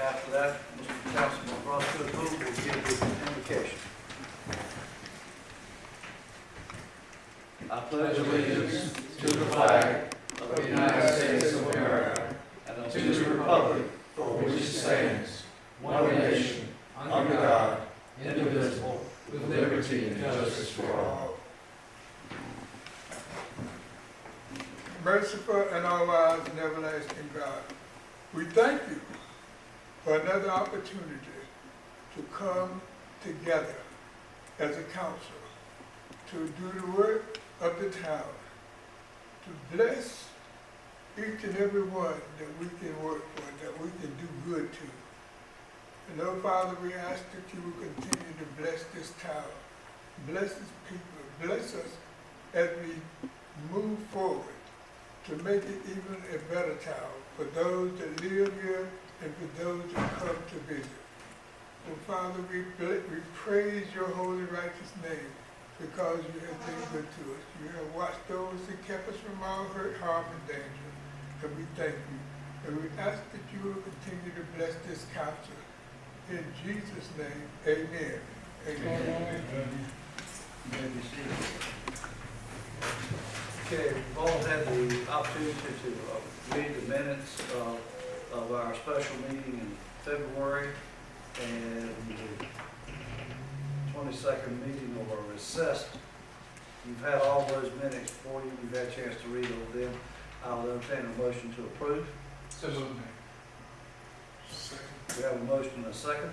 After that, Mr. Councilman Roscoe Poole will give the invocation. I pledge allegiance to the flag of the United States of America and to the republic for which it stands, one nation, under God, indivisible, with liberty and justice for all. Merciful and all-wise and everlasting God, we thank you for another opportunity to come together as a council to do the work of the town, to bless each and every one that we can work for, that we can do good to. And oh Father, we ask that you will continue to bless this town, bless its people, bless us as we move forward to make it even a better town for those that live here and for those that come to visit. So Father, we praise your holy righteous name because you have been good to us. You have watched those that kept us from all hurt, harm, and danger. And we thank you. And we ask that you will continue to bless this council. In Jesus' name, amen. Amen. You may be seated. Okay, we've all had the opportunity to read the minutes of our special meeting in February and the 22nd meeting of our recess. You've had all those minutes for you. You've had a chance to read over them. I'll entertain a motion to approve. So moved. We have a motion and a second.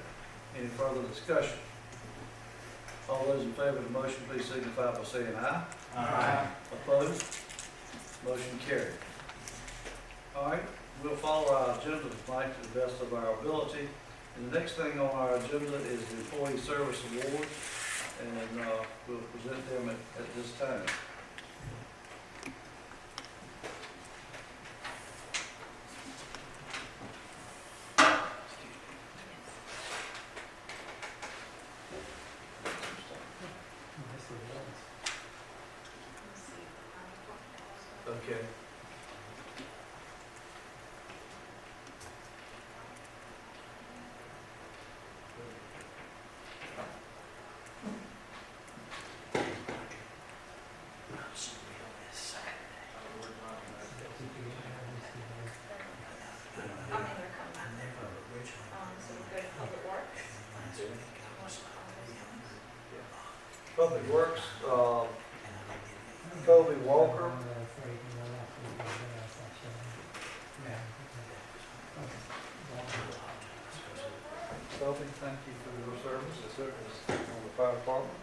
Any further discussion? All those in favor of the motion, please signify by saying aye. Aye. Opposed? Motion carried. All right, we'll follow our agenda tonight to the best of our ability. And the next thing on our agenda is the Employee Service Awards, and we'll present them at this time. Okay. Public Works, Kobe Walker. Kobe, thank you for your service on the fire department.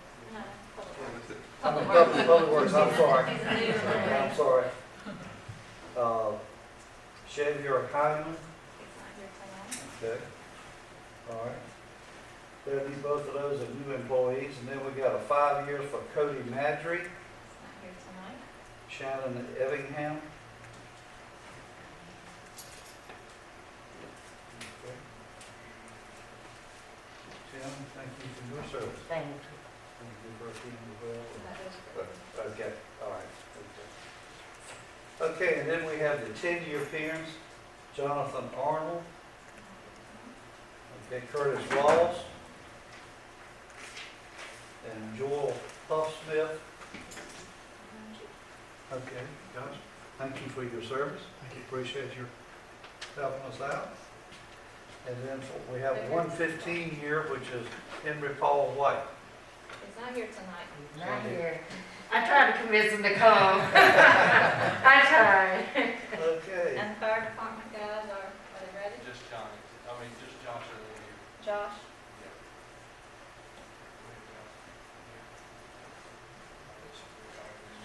Public Works, I'm sorry. I'm sorry. Xavier Hyman. Okay. All right. There'll be both of those are new employees, and then we got a 5 years for Cody Madry. Shannon Evingham. Okay. Shannon, thank you for your service. Thank you. Thank you for being well. Okay, all right. Okay, and then we have the 10-year appearance, Jonathan Arnold. Okay, Curtis Rawls. And Joel Huffsmith. Okay, Josh, thank you for your service. Thank you. Appreciate your helping us out. And then we have 115 year, which is Henry Paul White. He's not here tonight. Not here. I tried to convince him to come. I tried. Okay. And the fire department guys are they ready? Just Johnny. Just Josh over here. Josh?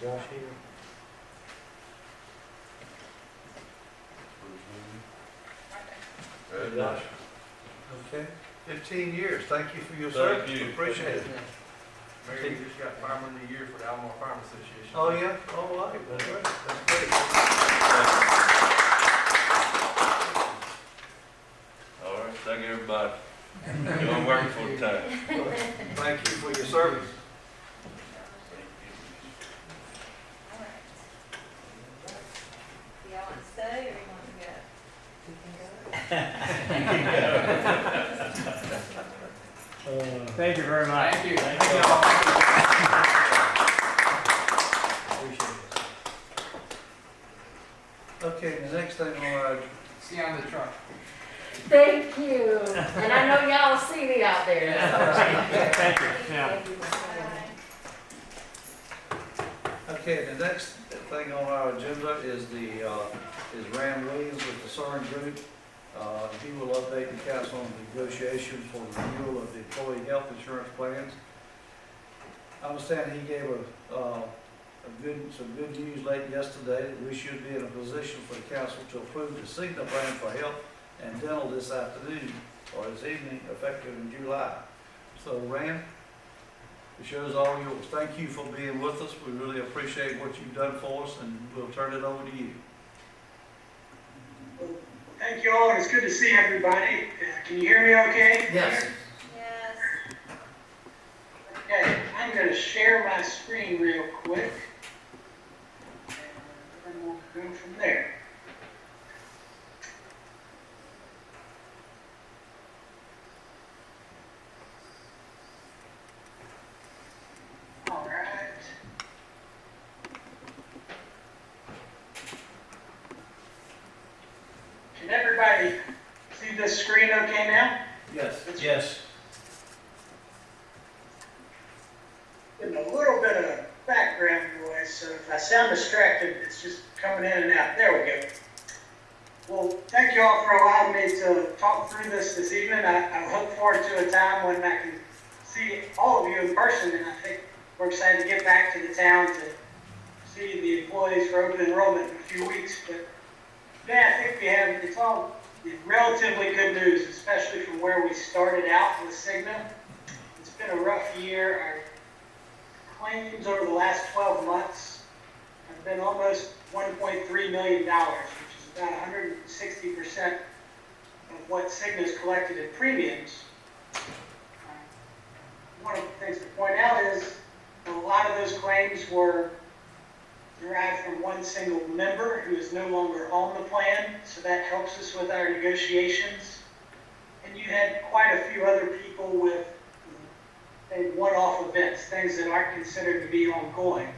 Josh here. Right Josh. Okay. 15 years. Thank you for your service. Thank you. Appreciate it. Mayor, we just got Fireman of the Year for the Almar Fireman Association. Oh, yeah? All right. That's great. That's great. All right, thank you, everybody. Doing work full time. Thank you for your service. All right. Do y'all want to stay or you want to go? You can go. Thank you very much. Thank you. Thank you. Appreciate it. Okay, the next thing on our, See you on the truck. Thank you. And I know y'all see me out there. Thank you. Yeah. Thank you for coming. okay, the next thing on our agenda is is Rand Williams with the CERN Group. He will update the council on negotiations for the renewal of the employee health insurance plans. I understand he gave some good news late yesterday that we should be in a position for the council to approve the Cigna plan for health and dental this afternoon or this evening, effective in July. So Rand, the show's all yours. Thank you for being with us. We really appreciate what you've done for us, and we'll turn it over to you. Thank you all, and it's good to see everybody. Can you hear me okay? Yes. Yes. Okay, I'm going to share my screen real quick, and then we'll go from there. All right. Can everybody see this screen okay now? Yes. Yes. Getting a little bit of background noise, so if I sound distracted, it's just coming in and out. There we go. Well, thank you all for allowing me to talk through this evening. I look forward to a time when I can see all of you in person, and I think we're excited to get back to the town to see the employees for open enrollment in a few weeks. But yeah, I think it's all relatively good news, especially from where we started out with Cigna. It's been a rough year. Our claims over the last 12 months have been almost $1.3 million, which is about 160% of what Cigna's collected in premiums. One of the things to point out is a lot of those claims were derived from one single member who is no longer on the plan, so that helps us with our negotiations. And you had quite a few other people with one-off events, things that aren't considered to be ongoing.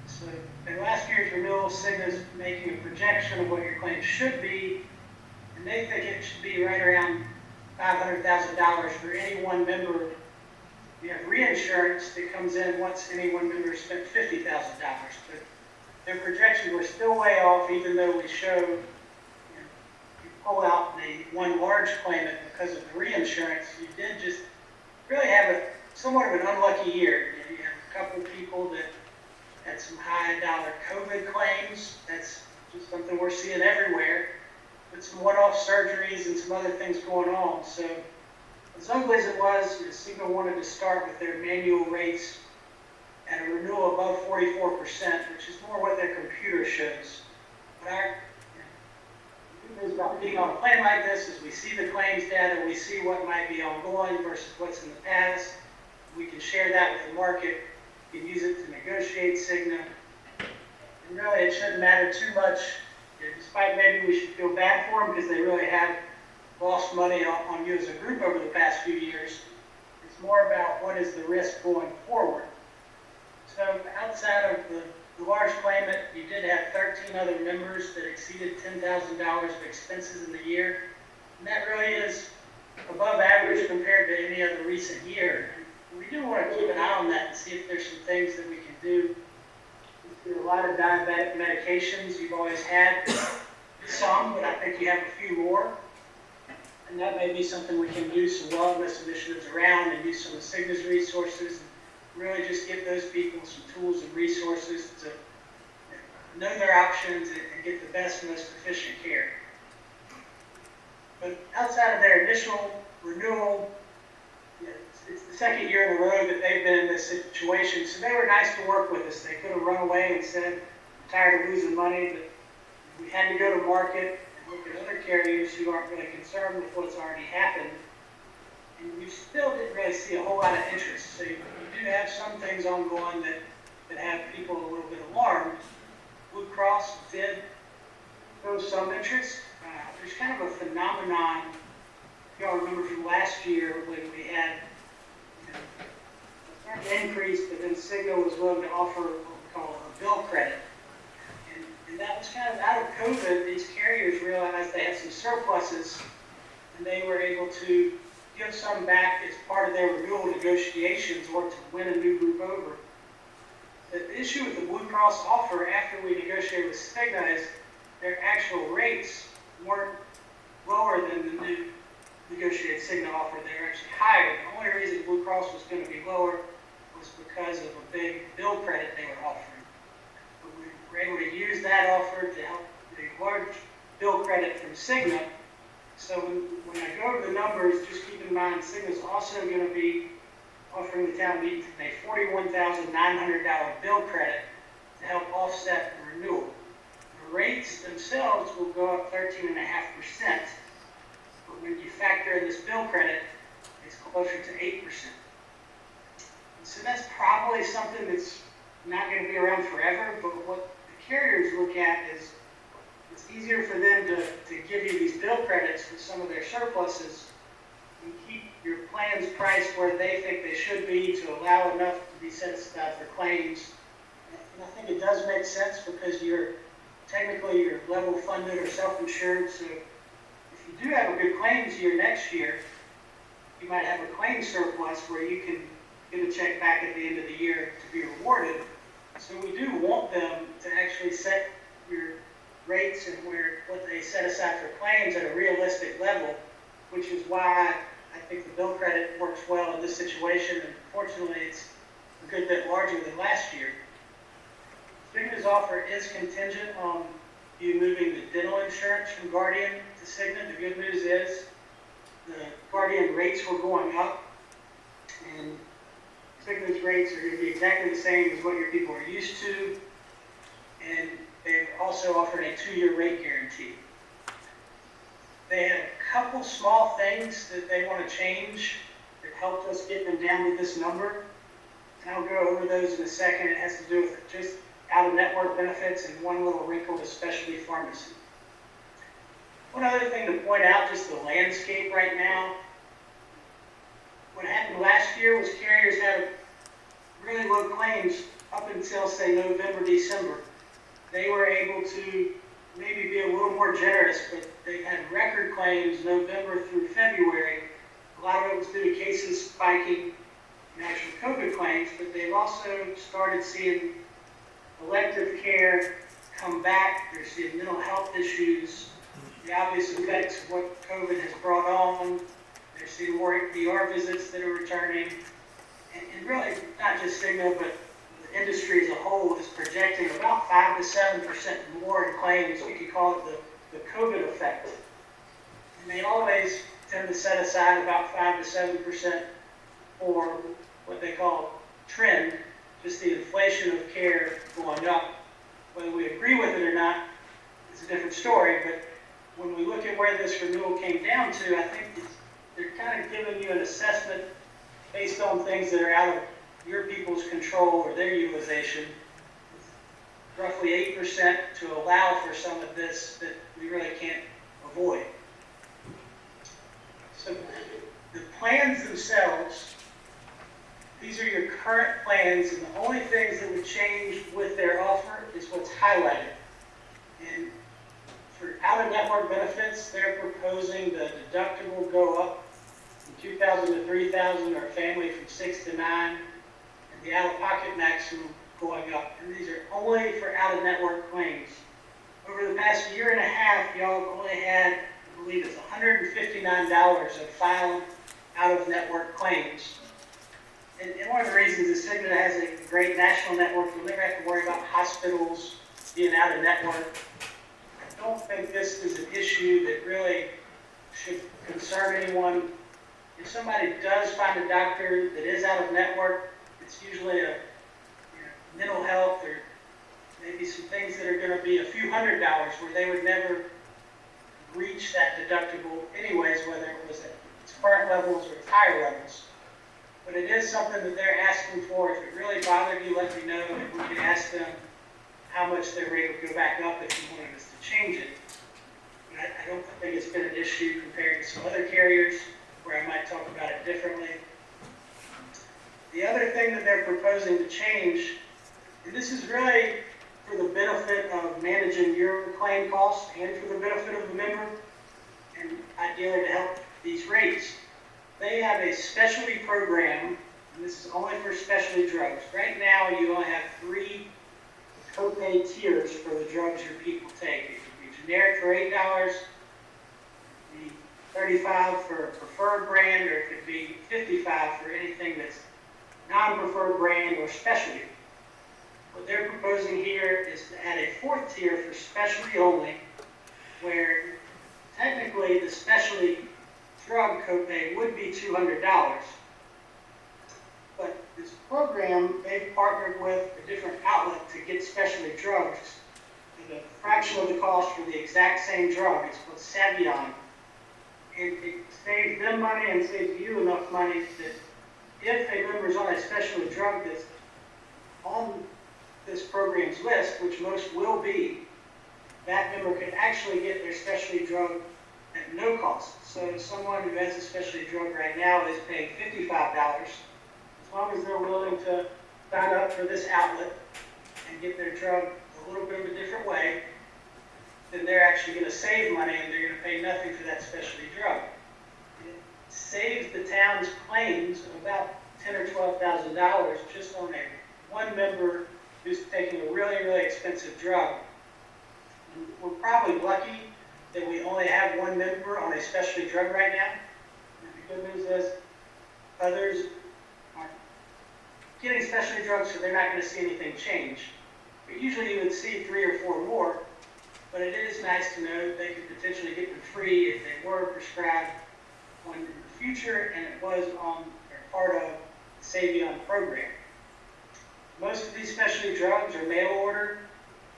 So in last year's renewal, Cigna's making a projection of what your claims should be, and they think it should be right around $500,000 for any one member. You have reinsurance that comes in once any one member spent $50,000, but their projections were still way off, even though we showed, you pull out the one large claimant because of the reinsurance, you did just really have somewhat of an unlucky year. You have a couple of people that had some high dollar COVID claims. That's just something we're seeing everywhere. But some one-off surgeries and some other things going on. So as ugly as it was, Cigna wanted to start with their manual rates at a renewal above 44%, which is more what their computer shows. But our good news about being on a plan like this is we see the claims data, we see what might be ongoing versus what's in the past. We can share that with the market. We can use it to negotiate Cigna. And really, it shouldn't matter too much, despite maybe we should feel bad for them because they really have lost money on you as a group over the past few years. It's more about what is the risk going forward. So outside of the large claimant, you did have 13 other members that exceeded $10,000 of expenses in the year. And that really is above average compared to any other recent year. We do want to keep an eye on that and see if there's some things that we can do. There's a lot of diabetic medications. You've always had some, but I think you have a few more. And that may be something we can do some wellness initiatives around and use some of Cigna's resources and really just give those people some tools and resources to know their options and get the best, most efficient care. But outside of their initial renewal, it's the second year in a row that they've been in this situation, so they were nice to work with us. They could have run away and said, I'm tired of losing money, but we had to go to market and look at other carriers who aren't really concerned with what's already happened. And we still didn't really see a whole lot of interest. So you do have some things ongoing that have people a little bit alarmed. Blue Cross did show some interest. There's kind of a phenomenon, if y'all remember from last year when we had That increased, but then Cigna was willing to offer what we call a bill credit. And that was kind of out of COVID. These carriers realized they had some surpluses, and they were able to give some back as part of their renewal negotiations or to win a new group over. The issue with the Blue Cross offer after we negotiated with Cigna is their actual rates weren't lower than the new negotiated Cigna offer. They were actually higher. The only reason Blue Cross was going to be lower was because of a big bill credit they were offering. But we were able to use that offer to help the large bill credit from Cigna. So when I go over the numbers, just keep in mind Cigna's also going to be offering the town meeting a $41,900 bill credit to help offset the renewal. The rates themselves will go up 13.5%, but when you factor in this bill credit, it's closer to 8%. And so that's probably something that's not going to be around forever, but what the carriers look at is it's easier for them to give you these bill credits with some of their surpluses and keep your plans priced where they think they should be to allow enough to be set aside for claims. And I think it does make sense because technically you're level funded or self-insured. So if you do have a good claims year next year, you might have a claim surplus where you can get a check back at the end of the year to be rewarded. So we do want them to actually set your rates and what they set aside for claims at a realistic level, which is why I think the bill credit works well in this situation, and fortunately it's a good bit larger than last year. Cigna's offer is contingent on you moving the dental insurance from Guardian to Cigna. The good news is the Guardian rates were going up, and Cigna's rates are going to be exactly the same as what your people are used to, and they've also offered a 2-year rate guarantee. They have a couple small things that they want to change that helped us get them down to this number. And I'll go over those in a second. It has to do with just out-of-network benefits and one little wrinkle with specialty pharmacy. One other thing to point out, just the landscape right now. What happened last year was carriers had really low claims up until, say, November, December. They were able to maybe be a little more generous, but they had record claims November through February. A lot of it was due to cases spiking in actual COVID claims, but they've also started seeing elective care come back. They're seeing mental health issues, the obvious effects of what COVID has brought on. They're seeing more ER visits that are returning. And really, not just Cigna, but the industry as a whole is projecting about 5 to 7% more in claims. We could call it the COVID effect. And they always tend to set aside about 5 to 7% for what they call trend, just the inflation of care going up. Whether we agree with it or not is a different story, but when we look at where this renewal came down to, I think they're kind of giving you an assessment based on things that are out of your people's control or their utilization, roughly 8% to allow for some of this that we really can't avoid. So the plans themselves, these are your current plans, and the only things that would change with their offer is what's highlighted. And for out-of-network benefits, they're proposing the deductible go up from $2,000 to $3,000, or family from 6 to 9, and the out-of-pocket maximum going up. And these are only for out-of-network claims. Over the past year and a half, y'all only had, I believe it's $159 of filed out-of-network claims. And one of the reasons is Cigna has a great national network. You'll never have to worry about hospitals being out of network. I don't think this is an issue that really should concern anyone. If somebody does find a doctor that is out of network, it's usually a mental health or maybe some things that are going to be a few $100s where they would never reach that deductible anyways, whether it was at its current levels or its higher levels. But it is something that they're asking for. If it really bothered you, let me know, and we can ask them how much their rate would go back up if you wanted us to change it. But I don't think it's been an issue compared to some other carriers where I might talk about it differently. The other thing that they're proposing to change, and this is really for the benefit of managing your claim costs and for the benefit of the member, and ideally to help these rates. They have a specialty program, and this is only for specialty drugs. Right now, you only have 3 copay tiers for the drugs your people take. It could be generic for $8, be $35 for a preferred brand, or it could be $55 for anything that's non-preferred brand or specialty. What they're proposing here is to add a 4th tier for specialty only, where technically the specialty drug copay would be $200. But this program, they've partnered with a different outlet to get specialty drugs at a fraction of the cost for the exact same drug. It's called Savion. It saves them money and saves you enough money that if a member's on a specialty drug that's on this program's list, which most will be, that member could actually get their specialty drug at no cost. So someone who has a specialty drug right now is paying $55. As long as they're willing to sign up for this outlet and get their drug a little bit of a different way, then they're actually going to save money and they're going to pay nothing for that specialty drug. It saves the town's claims of about $10,000 or $12,000 just on one member who's taking a really, really expensive drug. And we're probably lucky that we only have one member on a specialty drug right now. And the good news is others are getting specialty drugs, so they're not going to see anything change. But usually you would see 3 or 4 more, but it is nice to know that they could potentially get them free if they were prescribed one in the future and it was on or part of the Savion program. Most of these specialty drugs are mail order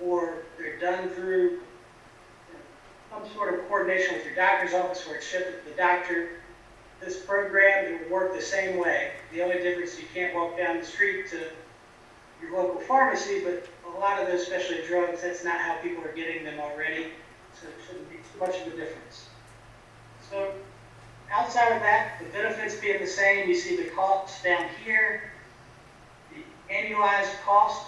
or they're done through some sort of coordination with your doctor's office where it's shipped to the doctor. This program, it will work the same way. The only difference is you can't walk down the street to your local pharmacy, but a lot of those specialty drugs, that's not how people are getting them already, so it shouldn't be too much of a difference. So outside of that, the benefits being the same, you see the costs down here, the annualized cost,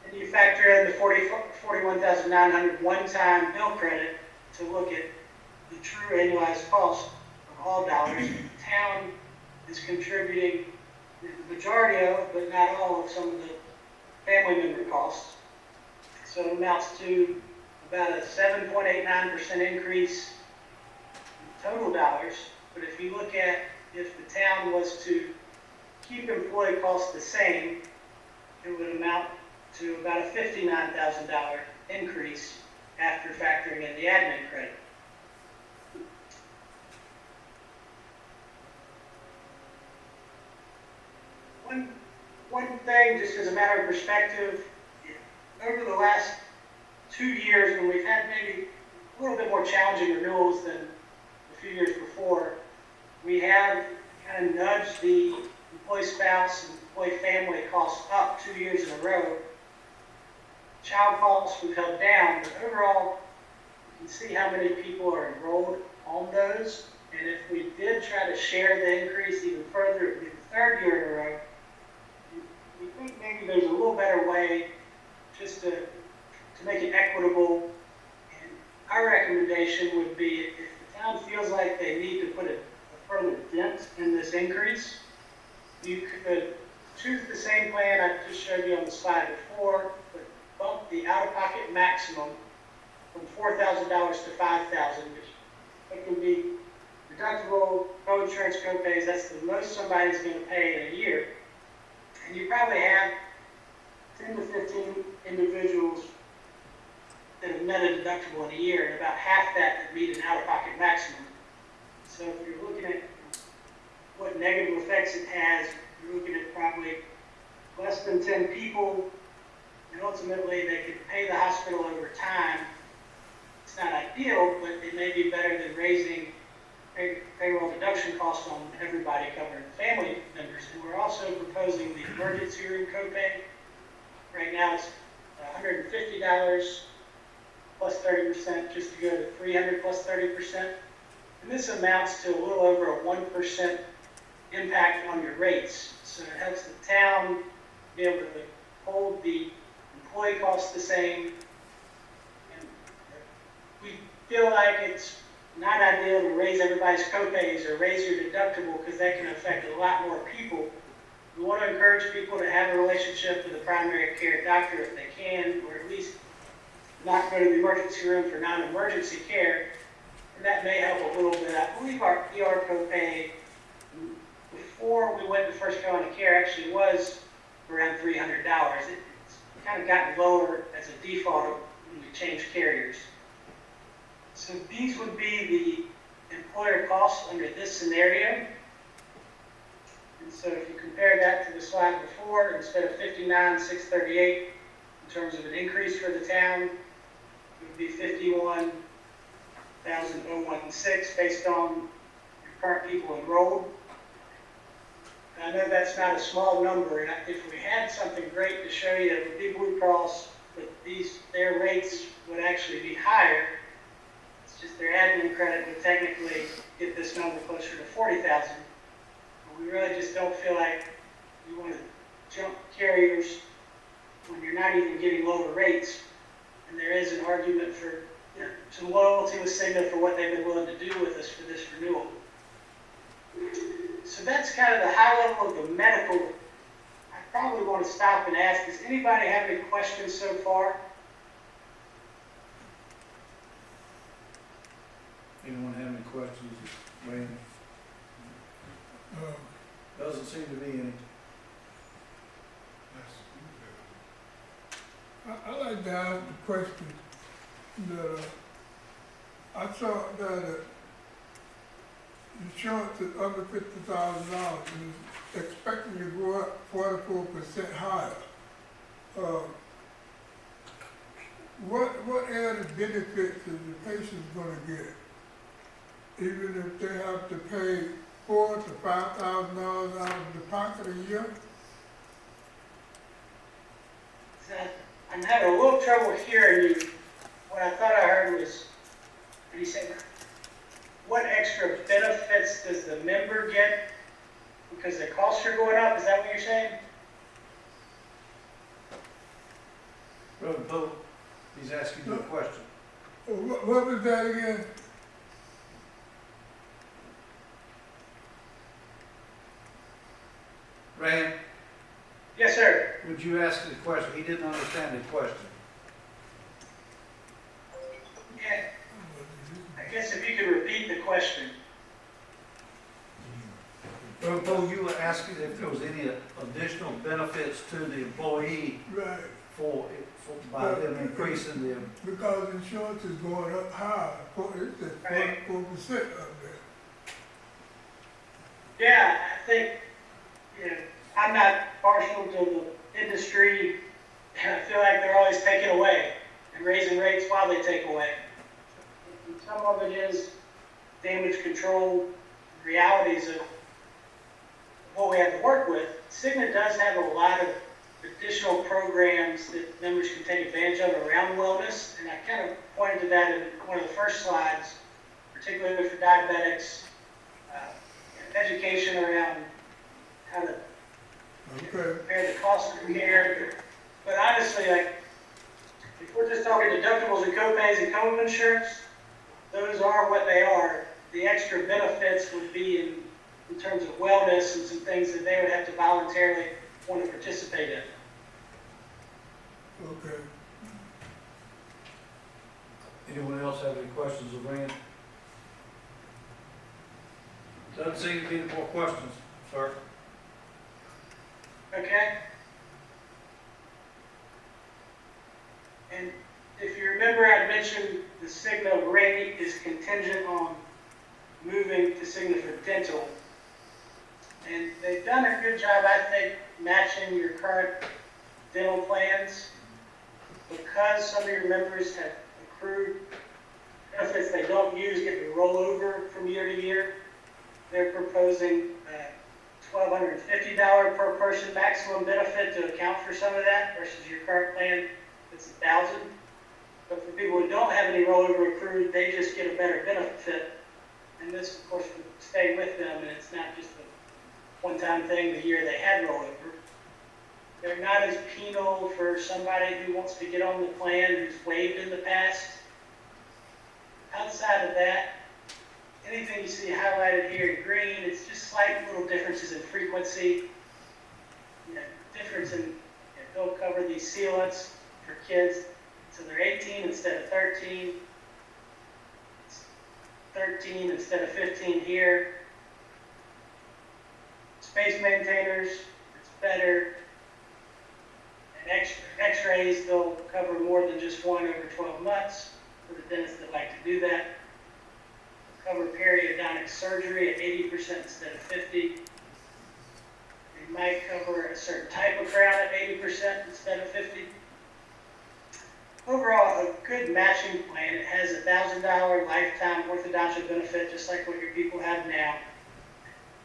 and you factor in the $41,900 one-time bill credit to look at the true annualized cost of all dollars. The town is contributing the majority of, but not all of, some of the family member costs. So it amounts to about a 7.89% increase in total dollars. But if you look at if the town was to keep employee costs the same, it would amount to about a $59,000 increase after factoring in the admin credit. One thing, just as a matter of perspective, over the last 2 years, when we've had maybe a little bit more challenging renewals than a few years before, we have kind of nudged the employee spouse and employee family costs up 2 years in a row. Child costs we've held down, but overall, you can see how many people are enrolled on those. And if we did try to share the increase even further, it would be the 3rd year in a row. We think maybe there's a little better way just to make it equitable. And our recommendation would be if the town feels like they need to put a further dent in this increase, you could choose the same plan I just showed you on the slide before, but bump the out-of-pocket maximum from $4,000 to $5,000, which it can be deductible, co-insurance copays. That's the most somebody's going to pay in a year. And you probably have 10 to 15 individuals that have met a deductible in a year, and about half that meet an out-of-pocket maximum. So if you're looking at what negative effects it has, you're looking at probably less than 10 people, and ultimately they could pay the hospital over time. It's not ideal, but it may be better than raising payroll deduction costs on everybody covering family members. And we're also proposing the emergency room copay. Right now it's $150 plus 30%, just to go to $300 plus 30%. And this amounts to a little over a 1% impact on your rates. So it helps the town be able to hold the employee costs the same. And we feel like it's not ideal to raise everybody's co-pays or raise your deductible because that can affect a lot more people. We want to encourage people to have a relationship with a primary care doctor if they can, or at least not go to the emergency room for non-emergency care. And that may help a little bit. I believe our ER copay before we went to First Carolina Care actually was around $300. It's kind of gotten lower as a default when we change carriers. So these would be the employer costs under this scenario. And so if you compare that to the slide before, instead of $59,638 in terms of an increase for the town, it would be $51,016 based on your current people enrolled. I know that's not a small number, and if we had something great to show you, it would be Blue Cross, but their rates would actually be higher. It's just their admin credit would technically get this number closer to 40,000. But we really just don't feel like you want to jump carriers when you're not even getting lower rates. And there is an argument for some loyalty with Cigna for what they've been willing to do with us for this renewal. So that's kind of the high level of the medical. I probably want to stop and ask, does anybody have any questions so far? Anyone have any questions, Randy? Doesn't seem to be any. I'd like to ask the question that I thought that insurance is under $50,000 and is expecting to go up 44% higher. What added benefits is the patient going to get, even if they have to pay $4,000 to $5,000 out of the pocket a year? I'm having a little trouble hearing you. What I thought I heard was, did you say, what extra benefits does the member get because the costs are going up? Is that what you're saying? Reverend Pope, he's asking you a question. What was that again? Rand, Yes, sir. would you ask the question? He didn't understand the question. Yeah. I guess if you could repeat the question. Reverend Pope, you were asking if there was any additional benefits to the employee Right, by them increasing the. because insurance is going up high. It's at 44% up there. Yeah, I think, I'm not partial to the industry. I feel like they're always taking away and raising rates while they take away. And some of it is damage control, realities of what we have to work with. Cigna does have a lot of additional programs that members can take advantage of around wellness, and I kind of pointed to that in one of the first slides, particularly for diabetics, education around how to compare the cost of care. But honestly, like, if we're just talking deductibles and co-pays and co-insurance, those are what they are. The extra benefits would be in terms of wellness and some things that they would have to voluntarily want to participate in. Okay. Anyone else have any questions of Rand? Doesn't seem to be any more questions, sir. Okay? And if you remember, I mentioned the Cigna rate is contingent on moving to Cigna for dental. And they've done a good job, I think, matching your current dental plans. Because some of your members have accrued benefits they don't use get to roll over from year to year, they're proposing $1,250 per person maximum benefit to account for some of that versus your current plan that's $1,000. But for people who don't have any rollover accrued, they just get a better benefit. And this, of course, would stay with them, and it's not just a one-time thing the year they had rollover. They're not as penal for somebody who wants to get on the plan who's waived in the past. Outside of that, anything you see highlighted here in green, it's just slight little differences in frequency. You know, difference in, they'll cover these sealants for kids, so they're 18 instead of 13. It's 13 instead of 15 here. Space maintainers, it's better. And x-rays, they'll cover more than just one over 12 months for the dentists that like to do that. Cover periodontic surgery at 80% instead of 50%. They might cover a certain type of crown at 80% instead of 50%. Overall, a good matching plan. It has a $1,000 lifetime orthodontia benefit, just like what your people have now.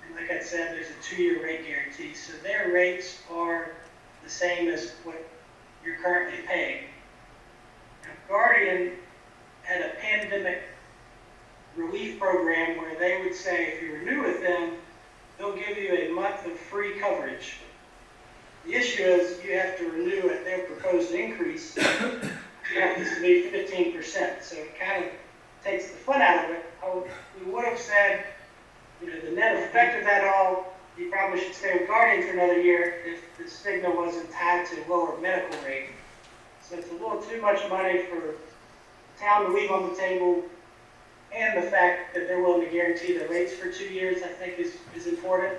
And like I said, there's a 2-year rate guarantee. So their rates are the same as what you're currently paying. Now, Guardian had a pandemic relief program where they would say if you renew with them, they'll give you a month of free coverage. The issue is you have to renew at their proposed increase. You have to be 15%. So it kind of takes the fun out of it. We would have said, the net effect of that all, you probably should stay with Guardian for another year if the stigma wasn't tied to a lower medical rate. So it's a little too much money for town to leave on the table, and the fact that they're willing to guarantee the rates for 2 years, I think is important.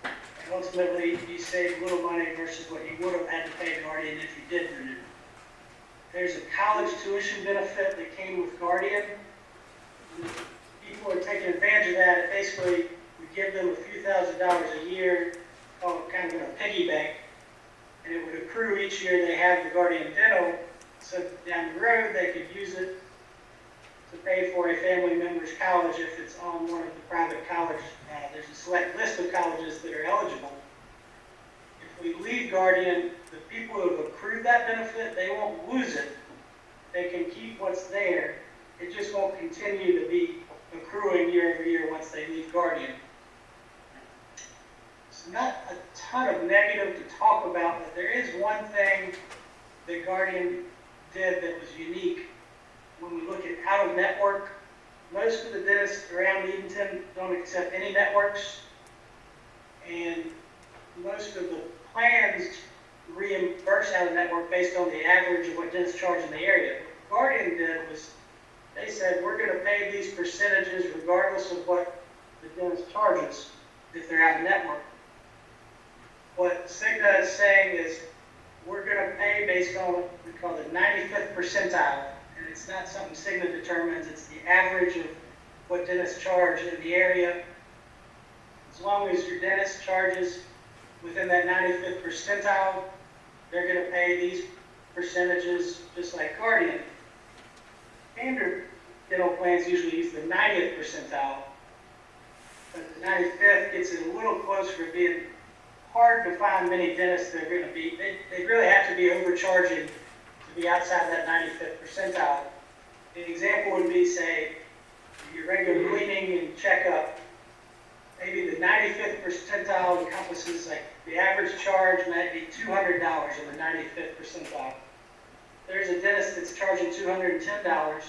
And ultimately, you save a little money versus what you would have had to pay Guardian if you did renew. There's a college tuition benefit that came with Guardian. People are taking advantage of that. It basically, we give them a few $1,000s a year, called kind of a piggy bank, and it would accrue each year they have the Guardian Dental, so down the road they could use it to pay for a family member's college if it's on one of the private colleges. There's a select list of colleges that are eligible. If we leave Guardian, the people who have accrued that benefit, they won't lose it. They can keep what's there. It just won't continue to be accruing year over year once they leave Guardian. So not a ton of negative to talk about, but there is one thing that Guardian did that was unique. When we look at out-of-network, most of the dentists around Edenton don't accept any networks, and most of the plans reimburse out-of-network based on the average of what dentists charge in the area. What Guardian did was they said, we're going to pay these percentages regardless of what the dentist charges if they're out-of-network. What Cigna is saying is, we're going to pay based on what we call the 95th percentile. And it's not something Cigna determines, it's the average of what dentists charge in the area. As long as your dentist charges within that 95th percentile, they're going to pay these percentages just like Guardian. Standard dental plans usually use the 90th percentile, but the 95th gets it a little closer to being hard to find many dentists that are going to be, they really have to be overcharging to be outside that 95th percentile. An example would be, say, your regular cleaning and checkup. Maybe the 95th percentile encompasses, like, the average charge might be $200 in the 95th percentile. There's a dentist that's charging $210.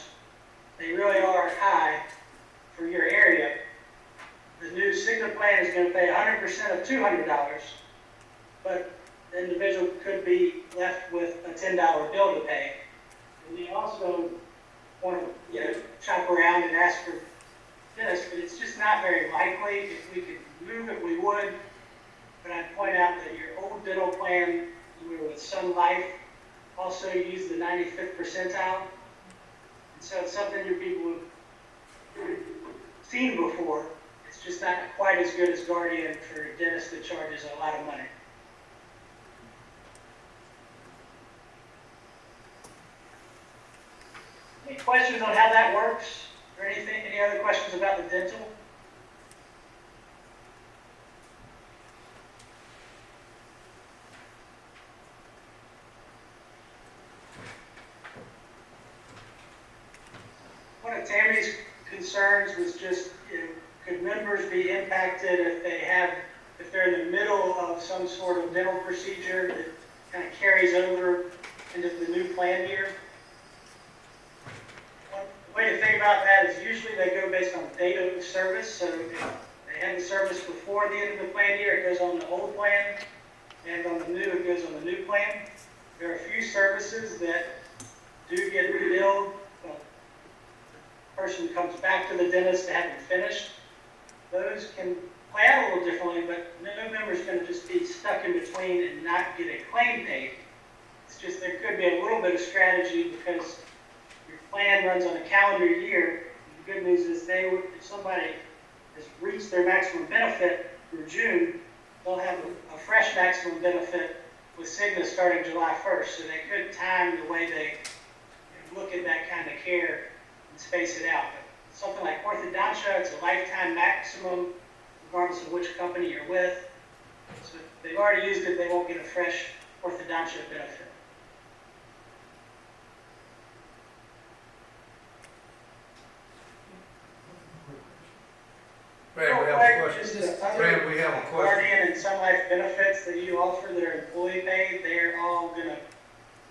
They really are high for your area. The new Cigna plan is going to pay 100% of $200, but the individual could be left with a $10 bill to pay. And they also want to, shop around and ask for dentists, but it's just not very likely. If we could move it, we would. But I'd point out that your old dental plan, you were with Sun Life, also used the 95th percentile. And so it's something your people have seen before. It's just not quite as good as Guardian for a dentist that charges a lot of money. Any questions on how that works? Or anything? Any other questions about the dental? One of Tammy's concerns was just, could members be impacted if they have if they're in the middle of some sort of dental procedure that kind of carries over into the new plan year. One way to think about that is usually they go based on date of service. So if they had the service before the end of the plan year, it goes on the old plan, and on the new, it goes on the new plan. There are a few services that do get billed. Well, the person comes back to the dentist to have them finished. Those can play out a little differently, but no member's going to just be stuck in between and not get a claim paid. It's just there could be a little bit of strategy because your plan runs on a calendar year. The good news is if somebody has reached their maximum benefit through June, they'll have a fresh maximum benefit with Cigna starting July 1st. So they could time the way they look at that kind of care and space it out. But something like orthodontia, it's a lifetime maximum, regardless of which company you're with. So if they've already used it, they won't get a fresh orthodontia benefit. Brad, we have a question. Brad, we have a question. Guardian and Sun Life benefits that you offer that are employee paid, they're all gonna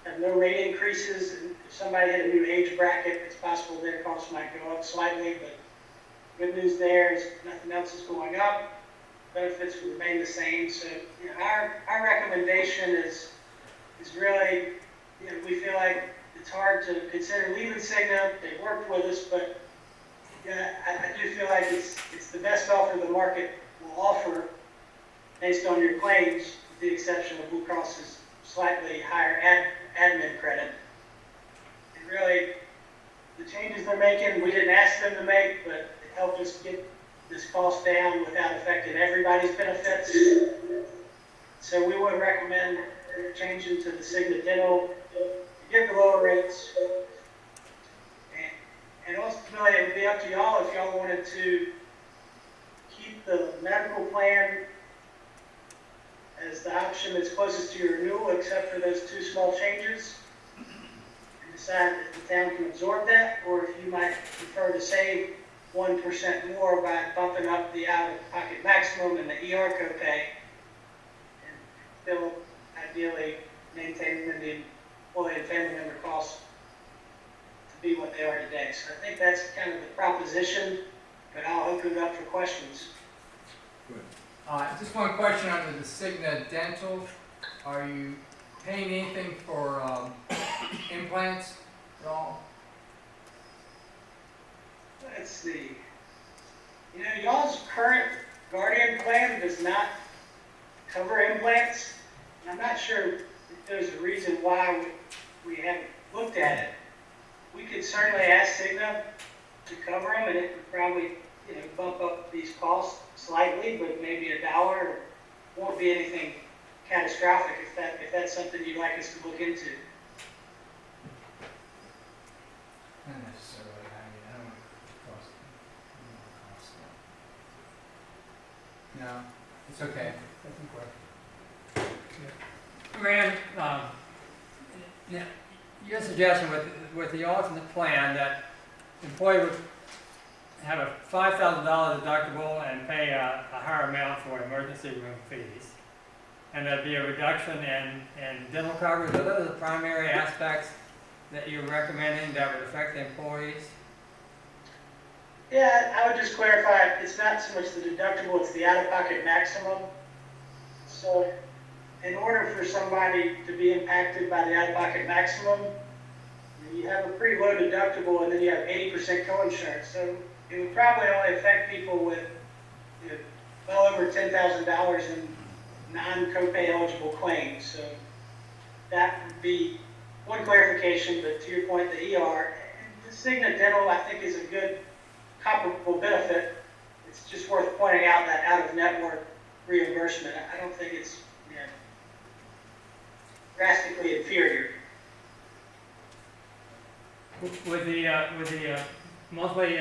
have no rate increases. And if somebody had a new age bracket, it's possible their costs might go up slightly, but good news there is nothing else is going up. Benefits will remain the same. So our recommendation is really, we feel like it's hard to consider leaving Cigna. They worked with us, but I do feel like it's the best offer the market will offer based on your claims, with the exception of Blue Cross's slightly higher admin credit. And really, the changes they're making, we didn't ask them to make, but it helped us get this cost down without affecting everybody's benefits. So we would recommend changing to the Cigna Dental to get the lower rates. And ultimately, it would be up to y'all if y'all wanted to keep the medical plan as the option that's closest to your renewal, except for those two small changes, and decide if the town can absorb that, or if you might prefer to save 1% more by bumping up the out-of-pocket maximum and the ER copay, and still ideally maintaining the employee and family member costs to be what they are today. So I think that's kind of the proposition, but I'll open it up for questions. Just one question under the Cigna Dental. Are you paying anything for implants at all? Let's see. Y'all's current Guardian plan does not cover implants. I'm not sure if there's a reason why we haven't looked at it. We could certainly ask Cigna to cover them, and it would probably bump up these costs slightly, but maybe $1. It won't be anything catastrophic if that's something you'd like us to look into. Not necessarily. I don't want to cost. No, it's okay. Rand, your suggestion with the alternate plan that the employee would have a $5,000 deductible and pay a higher amount for emergency room fees, and there'd be a reduction in dental coverage. Are those the primary aspects that you're recommending that would affect the employees? Yeah, I would just clarify, it's not so much the deductible, it's the out-of-pocket maximum. So in order for somebody to be impacted by the out-of-pocket maximum, you have a pretty low deductible and then you have 80% coinsurance. So it would probably only affect people with well over $10,000 in non-copay eligible claims. So that would be one clarification, but to your point, the ER, the Cigna Dental I think is a good comparable benefit. It's just worth pointing out that out-of-network reimbursement. I don't think it's drastically inferior. With the monthly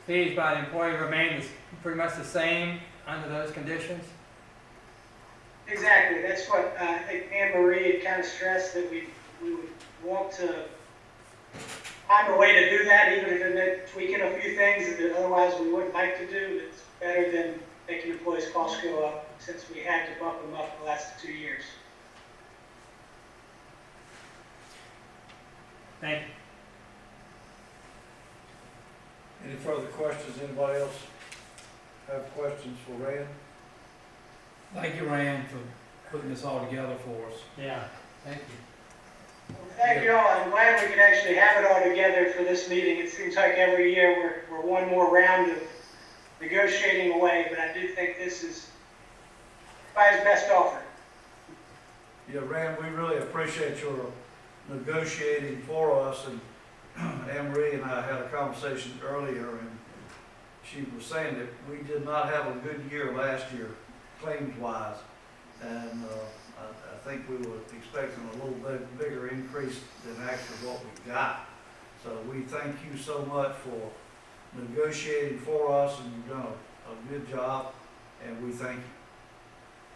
fees by the employee remain pretty much the same under those conditions? Exactly. That's what I think Anne Marie had kind of stressed, that we would want to find a way to do that, even if it meant tweaking a few things that otherwise we wouldn't like to do. It's better than making employees' costs go up since we had to bump them up the last 2 years. Thank you. Any further questions? Anybody else have questions for Rand? Thank you, Rand, for putting this all together for us. Yeah. Thank you. Well, thank you all. I'm glad we could actually have it all together for this meeting. It seems like every year we're one more round of negotiating away, but I do think this is everybody's best offer. Yeah, Rand, we really appreciate your negotiating for us, and Anne Marie and I had a conversation earlier, and she was saying that we did not have a good year last year, claims-wise, and I think we were expecting a little bit bigger increase than actually what we got. So we thank you so much for negotiating for us, and you've done a good job, and we thank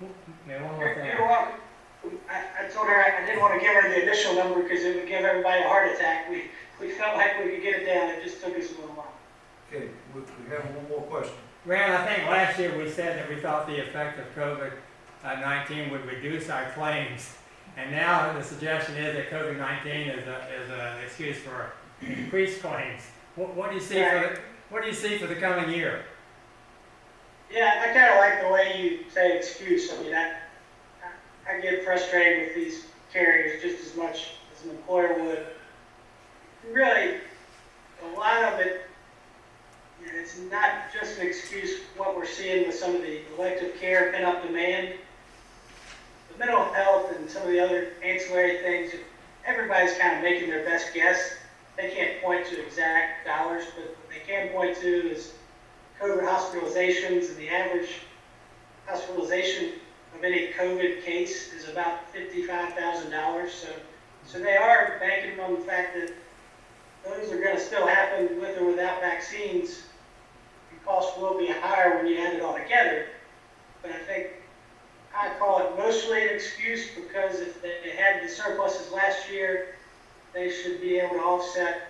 you. Maybe one more thing. You're welcome. I told her I didn't want to give her the initial number because it would give everybody a heart attack. We felt like we could get it down. It just took us a little while. Okay, we have one more question. Rand, I think last year we said that we thought the effect of COVID-19 would reduce our claims. And now the suggestion is that COVID-19 is an excuse for increased claims. What do you see what do you see for the coming year? Yeah, I kind of like the way you say excuse. I mean, I get frustrated with these carriers just as much as an employer would. Really, a lot of it, you know, it's not just an excuse what we're seeing with some of the elective care pent-up demand. The mental health and some of the other ancillary things, everybody's kind of making their best guess. They can't point to exact dollars, but what they can point to is COVID hospitalizations, and the average hospitalization of any COVID case is about $55,000. So they are banking on the fact that those are going to still happen with or without vaccines. The cost will be higher when you add it all together. But I think I call it mostly an excuse because if they had the surpluses last year, they should be able to offset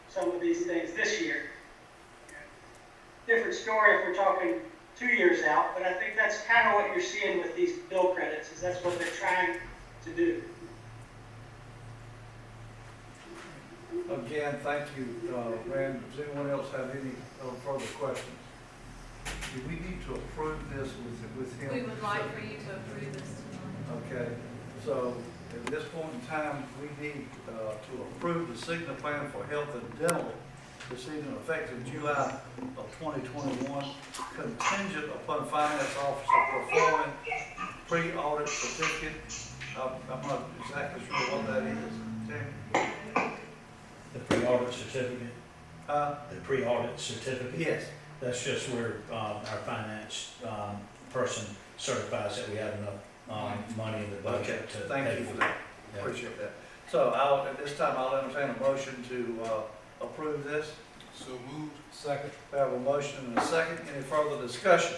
some of these things this year. Different story if we're talking 2 years out, but I think that's kind of what you're seeing with these bill credits, is that's what they're trying to do. Again, thank you, Rand. Does anyone else have any further questions? Do we need to approve this with him? We would like for you to approve this tonight. Okay, so at this point in time, we need to approve the Cigna plan for health and dental receiving effective July of 2021, contingent upon finance officer performing pre-audit certificate. I'm not exactly sure what that is. Tim? The pre-audit certificate? The pre-audit certificate? Yes. That's just where our finance person certifies that we have enough money in the budget to Thank pay you for for that. Yeah. Appreciate that. So at this time, I'll entertain a motion to approve this. So moved. Second. We have a motion and a second. Any further discussion?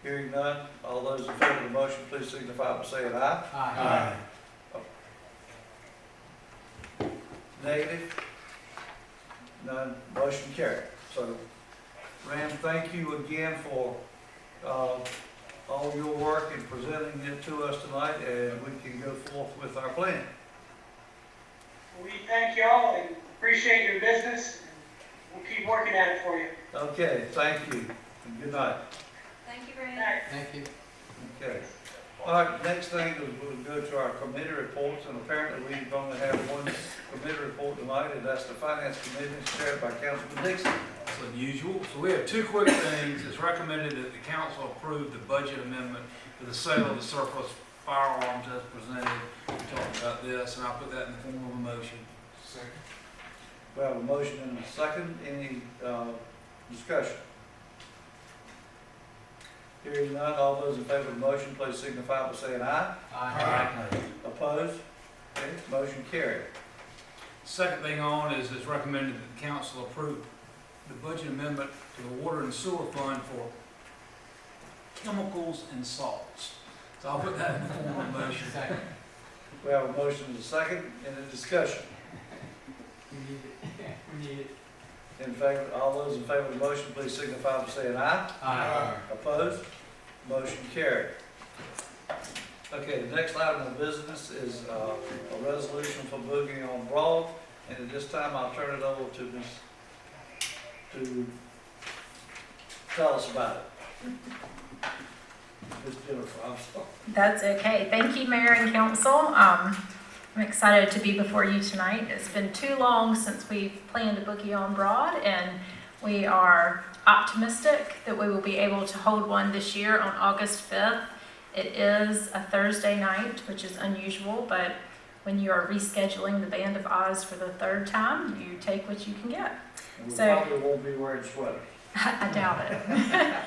Hearing none, all those in favor of the motion, please signify by saying aye. Aye. Negative? None. Motion carried. So, Rand, thank you again for all your work in presenting it to us tonight, and we can go forth with our plan. We thank y'all and appreciate your business, and we'll keep working at it for you. Okay, thank you, and good night. Thank you, Good Brandon. night. Thank you. Okay. All right, next thing is we'll go to our committee reports, and apparently we're going to have one committee report tonight, and that's the Finance Committee, chaired by Councilman Dixon. That's unusual. So we have two quick things. It's recommended that the council approve the budget amendment for the sale of the surplus firearms as presented. We talked about this, and I'll put that in the form of a motion. Second. We have a motion and a second. Any discussion? Hearing none, all those in favor of the motion, please signify by saying aye. Aye. Opposed? Okay, motion carried. Second thing on is it's recommended that the council approve the budget amendment to the water and sewer fund for chemicals and salts. So I'll put that in the form of a motion. Second. We have a motion and a second. Any discussion? We need it. We need it. In favor, all those in favor of the motion, please signify by saying aye. Aye. Opposed? Motion carried. Okay, the next item of business is a resolution for Boogie on Broad, and at this time, I'll turn it over to Ms. to tell us about it. Ms. Jennifer, I'm sorry. That's okay. Thank you, Mayor and Council. I'm excited to be before you tonight. It's been too long since we've planned a Boogie on Broad, and we are optimistic that we will be able to hold one this year on August 5th. It is a Thursday night, which is unusual, but when you are rescheduling the Band of Oz for the third time, you take what you can get. And we So- probably won't be wearing sweaters. I doubt it.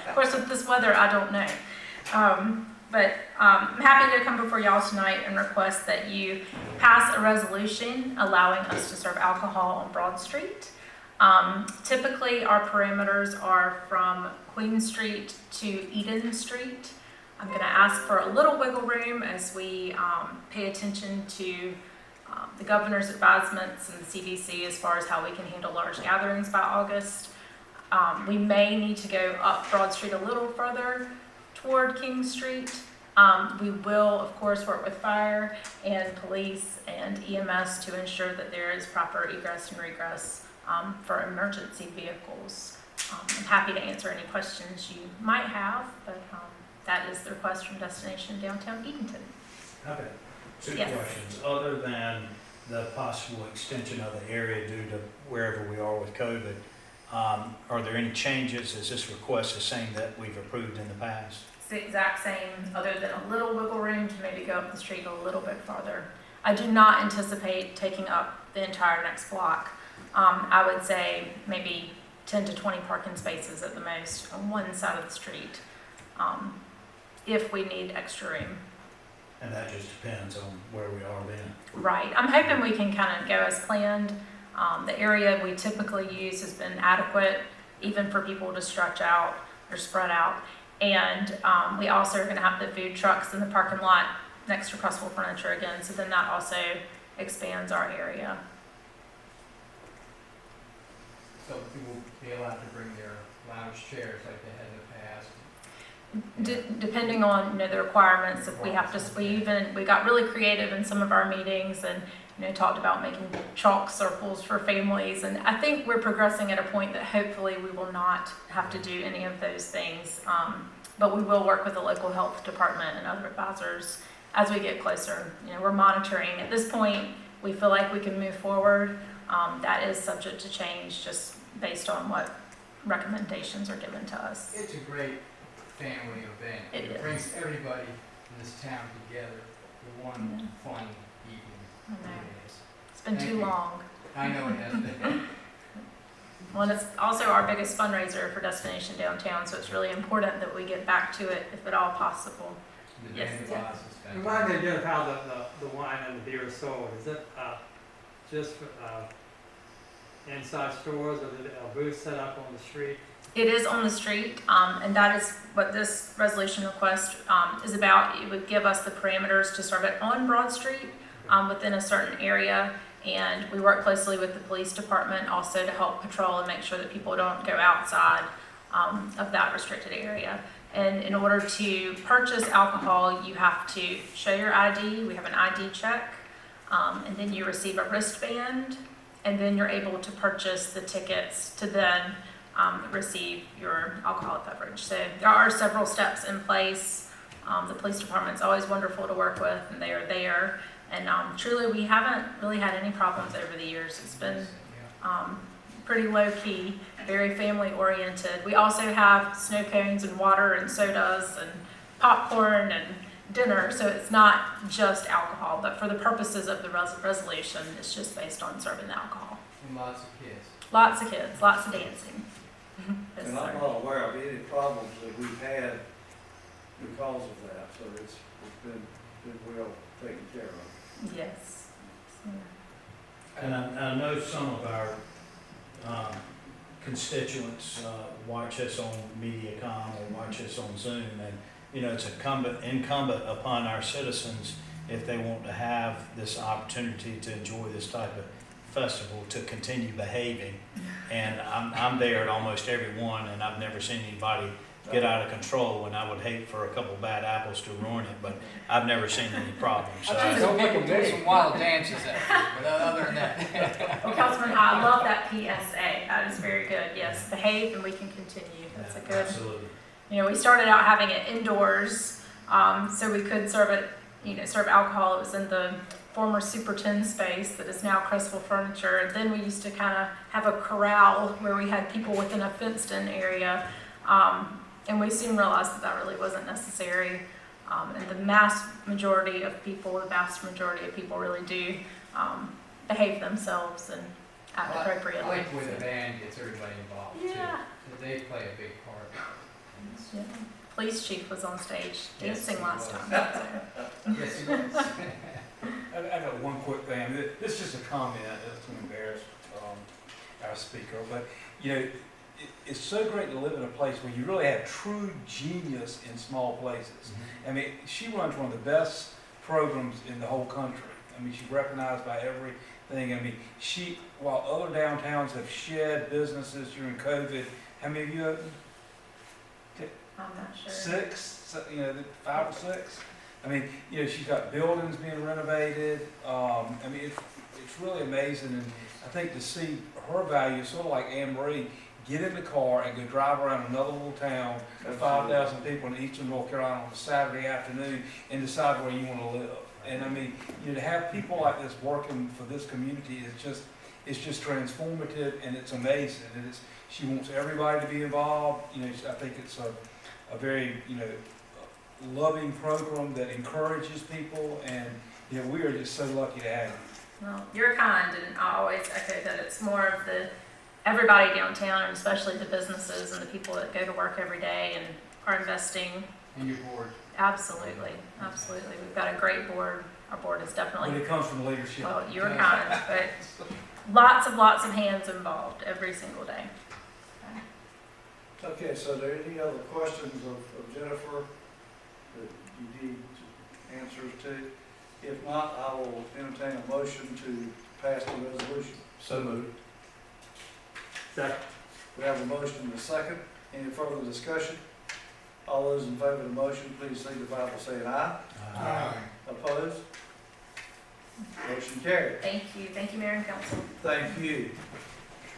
Of course, with this weather, I don't know. But I'm happy to come before y'all tonight and request that you pass a resolution allowing us to serve alcohol on Broad Street. Typically, our parameters are from Queen Street to Eden Street. I'm going to ask for a little wiggle room as we pay attention to the governor's advisements and the CDC as far as how we can handle large gatherings by August. We may need to go up Broad Street a little further toward King Street. We will, of course, work with fire and police and EMS to ensure that there is proper egress and regress for emergency vehicles. I'm happy to answer any questions you might have, but that is the request from Destination Downtown Edenton. Okay, two Yes. questions. Other than the possible extension of the area due to wherever we are with COVID, are there any changes? Is this request the same that we've approved in the past? It's the exact same, other than a little wiggle room to maybe go up the street a little bit farther. I do not anticipate taking up the entire next block. I would say maybe 10 to 20 parking spaces at the most on one side of the street, if we need extra room. And that just depends on where we are then. Right. I'm hoping we can kind of go as planned. The area we typically use has been adequate, even for people to stretch out or spread out. And we also are going to have the food trucks in the parking lot next to Crustful Furniture again, so then that also expands our area. So people will be allowed to bring their lounge chairs like they had in the past. Depending on the requirements, if we have to, we got really creative in some of our meetings and talked about making chalk circles for families, and I think we're progressing at a point that hopefully we will not have to do any of those things, but we will work with the local health department and other advisors as we get closer. We're monitoring. At this point, we feel like we can move forward. That is subject to change just based on what recommendations are given to us. It's a great family event. It is. Brings everybody in this town together for one fun evening. I know. It is. It's been Thank too you. long. I know it has been. Well, it's also our biggest fundraiser for Destination Downtown, so it's really important that we get back to it if at all possible. The Yes, Band of yeah. Oz is Remind me fantastic. again of how the wine and the beer is sold. Is it just for, inside stores, or is it a booth set up on the street? It is on the street, and that is what this resolution request is about. It would give us the parameters to serve it on Broad Street within a certain area, and we work closely with the police department also to help patrol and make sure that people don't go outside of that restricted area. And in order to purchase alcohol, you have to show your ID. We have an ID check, and then you receive a wristband, and then you're able to purchase the tickets to then receive your alcoholic beverage. So there are several steps in place. The police department's always wonderful to work with, and they are there. And truly, we haven't really had any problems over the years. It's been pretty low key, very family oriented. We also have snow cones and water and sodas and popcorn and dinner, so it's not just alcohol, but for the purposes of the resolution, it's just based on serving the alcohol. And lots of kids. Lots of kids, lots of dancing. Yes, And I'm sir. not aware of any problems that we've had because of that, so it's been well taken care of. Yes. And I know some of our constituents watch us on MediaCom or watch us on Zoom, and it's incumbent upon our citizens, if they want to have this opportunity to enjoy this type of festival to continue behaving. And I'm there at almost every one, and I've never seen anybody get out of control, and I would hate for a couple bad apples to ruin it, but I've never seen any problems. So I've seen some people do some wild dances after, but other than that. Well, Councilman High, I love that PSA. That is very good. Yes, behave and we can continue. That's a good. Absolutely. You know, we started out having it indoors, so we could serve it, serve alcohol. It was in the former Super 10 space that is now Crestville Furniture. And then we used to kind of have a corral where we had people within a fenced-in area. And we soon realized that that really wasn't necessary. And the vast majority of people really do behave themselves and act appropriately. I like when the band gets everybody involved too. Yeah. They play a big part. Yeah. Police chief was on stage Yes, dancing he last was. time. So. Yes, it was. I got one quick thing. This is just a comment. It's to embarrass our speaker, but it's so great to live in a place where you really have true genius in small places. I mean, she runs one of the best programs in the whole country. I mean, she's recognized by everything. I mean, while other downtowns have shed businesses during COVID, how many of you opened? I'm not sure. 6, 5 or 6. I mean, she's got buildings being renovated. I mean, it's really amazing, and I think to see her value, sort of like Anne Marie, get in the car and go drive around another little town with 5,000 people in eastern North Carolina on a Saturday afternoon and decide where you want to live. And I mean, to have people like this working for this community it's just transformative, and it's amazing. And she wants everybody to be involved. I think it's a very loving program that encourages people, and we are just so lucky to have you. Well, you're kind, and I always echo that it's more of everybody downtown, and especially the businesses and the people that go to work every day and are investing. And your board. Absolutely, absolutely. We've got a great board. Our board is definitely. When it comes from leadership. Well, you're kind, but lots of hands involved every single day. Okay, so are there any other questions of Jennifer that you need answers to? If not, I will entertain a motion to pass the resolution. So moved. Second. We have a motion and a second. Any further discussion? All those in favor of the motion, please signify by saying aye. Aye. Opposed? Motion carried. Thank you, Mayor and Council. Thank you.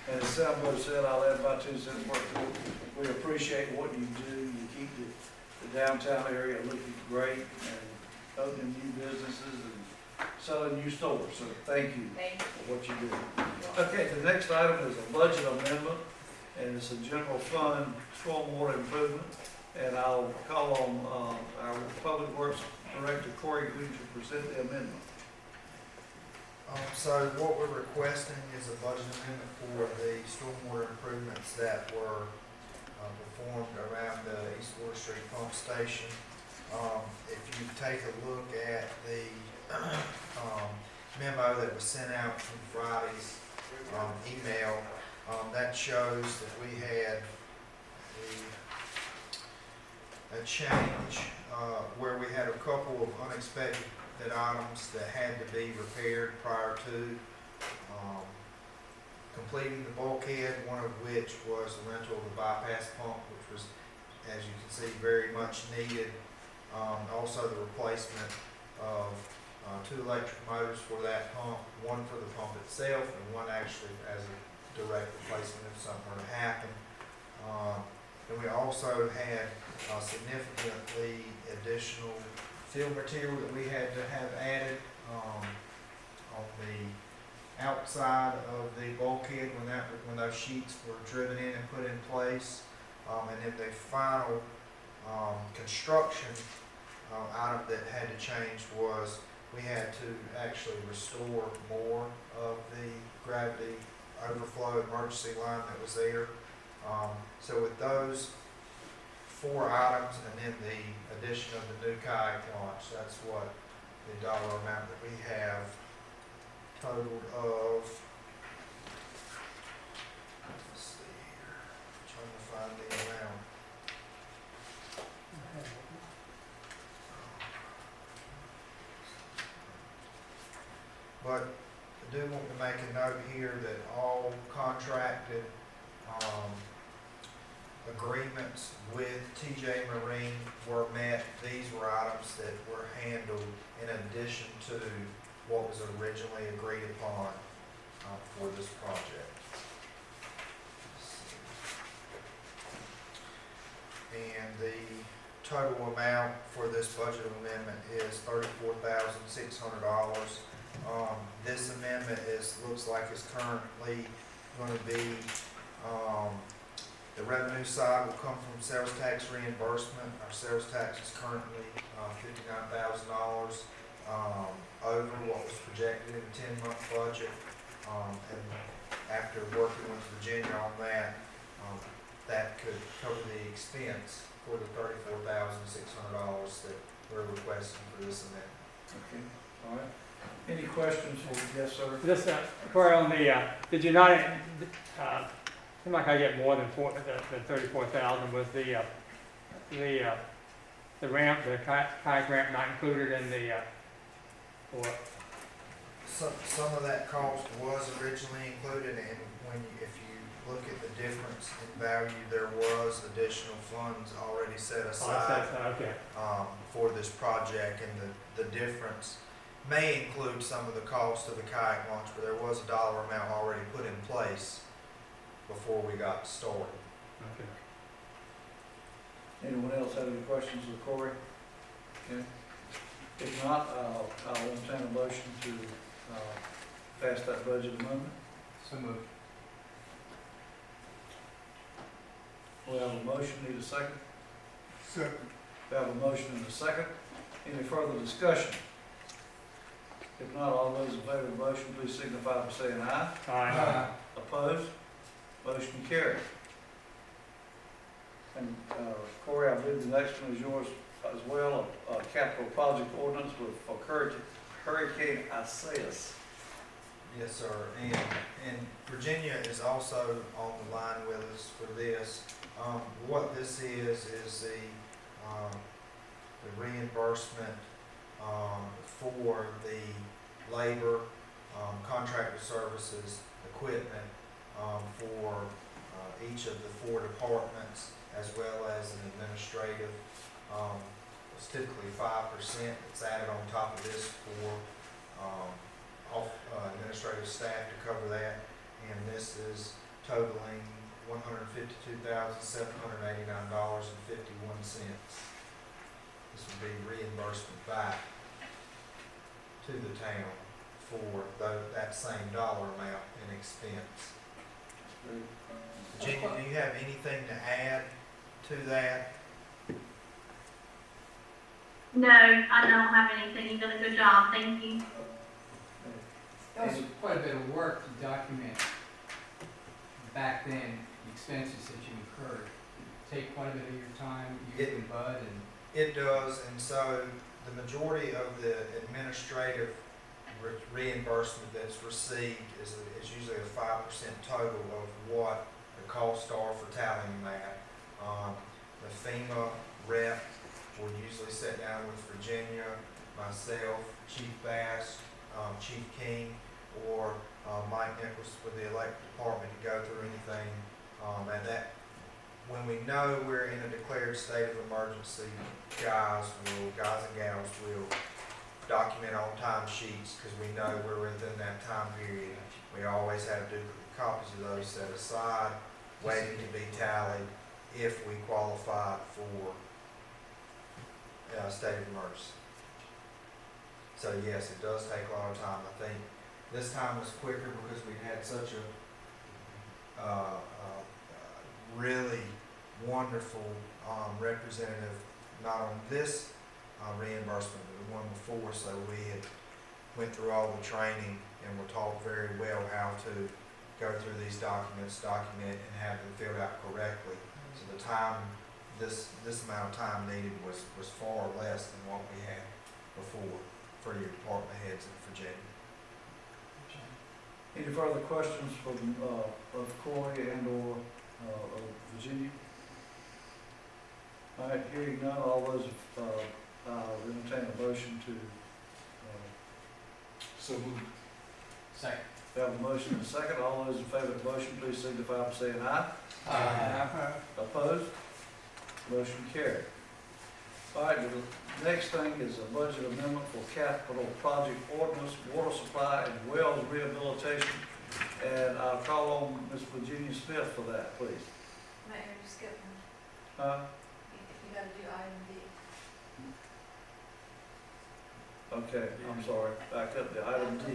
And as Salvo said, I'll add my 2 cents worth to it. We appreciate what you do. You keep the downtown area looking great and opening new businesses and selling new stores. So thank you for what you do. Okay, the next item is a budget amendment, and it's a general fund stormwater improvement. And I'll call on our Public Works Director, Corey Green, to present the amendment. So what we're requesting is a budget amendment for the stormwater improvements that were performed around the East Water Street pump station. If you take a look at the memo that was sent out from Friday's email, that shows that we had a change where we had a couple of unexpected items that had to be repaired prior to completing the bulkhead, one of which was the rental of the bypass pump, which was, as you can see, very much needed. Also the replacement of 2 electric motors for that pump, one for the pump itself and one actually as a direct replacement if something were to happen. And we also had significantly additional fill material that we had to have added on the outside of the bulkhead when those sheets were driven in and put in place. And then the final construction item that had to change was we had to actually restore more of the gravity overflow emergency line that was there. So with those 4 items and then the addition of the new kayak launch, that's what the dollar amount that we have totaled of. Let's see here, trying to find the amount. But do want to make a note here that all contracted, agreements with TJ Marine were met. These were items that were handled in addition to what was originally agreed upon, for this project. And the total amount for this budget amendment is $34,600. This amendment looks like it's currently gonna be, the revenue side will come from sales tax reimbursement. Our sales tax is currently $59,000 over what was projected in the 10-month budget. And after working with Virginia on that, that could cover the expense for the $34,600 that we're requesting for this amendment. Okay, all right. Any questions? Yes, sir. This, Corey, on the, did you not, seemed like I get more than 34,000, was the ramp, the kayak ramp not included in the, or? Some of that cost was originally included, and if you look at the difference in value, there was additional funds already set aside Okay. for this project, and the difference may include some of the cost of the kayak launch, but there was a dollar amount already put in place before we got started. Okay. Anyone else have any questions of Corey? Okay. If not, I'll entertain a motion to pass that budget amendment. So moved. We have a motion, need a second? Second. We have a motion and a second. Any further discussion? If not, all those in favor of the motion, please signify by saying aye. Aye. Opposed? Motion carried. And Corey, I believe the next one is yours as well, a capital project ordinance for Hurricane Isaias. Yes, sir, and Virginia is also on the line with us for this. What this is the reimbursement for the labor, contractor services, equipment for each of the 4 departments, as well as an administrative. It's typically 5%. It's added on top of this for administrative staff to cover that, and this is totaling $152,789.51. This would be reimbursement back to the town for that same dollar amount in expense. Virginia, do you have anything to add to that? No, I don't have anything. You've done a good job. Thank you. That was quite a bit of work to document back then, the expenses that you incurred. Take quite a bit of your time, you and Bud, and It does, and so the majority of the administrative reimbursement that's received is usually a 5% total of what the costs are for tallying that. The FEMA rep will usually sit down with Virginia, myself, Chief Bass, Chief King, or Mike Nichols with the electric department to go through anything. And that, when we know we're in a declared state of emergency, guys and gals will document on time sheets because we know we're within that time period. We always have copies of those set aside, waiting to be tallied if we qualify for state of emergency. So yes, it does take a lot of time. I think this time was quicker because we had such a really wonderful representative, not on this reimbursement, but the one before. So we had went through all the training and were taught very well how to go through these documents, document, and have them filled out correctly. So the time, this amount of time needed was far less than what we had before for your department heads in Virginia. Any further questions from of Corey and or of Virginia? All right, hearing none, all those, I'll entertain a motion to, So moved. Second. We have a motion and a second. All those in favor of the motion, please signify by saying aye. Opposed? Motion carried. All right, the next thing is a budget amendment for capital project ordinance, water supply and wells rehabilitation. And I'll call on Ms. Virginia Smith for that, please. Mayor, you skip one. Huh? You gotta do item D. Okay, I'm sorry. Back up to item D.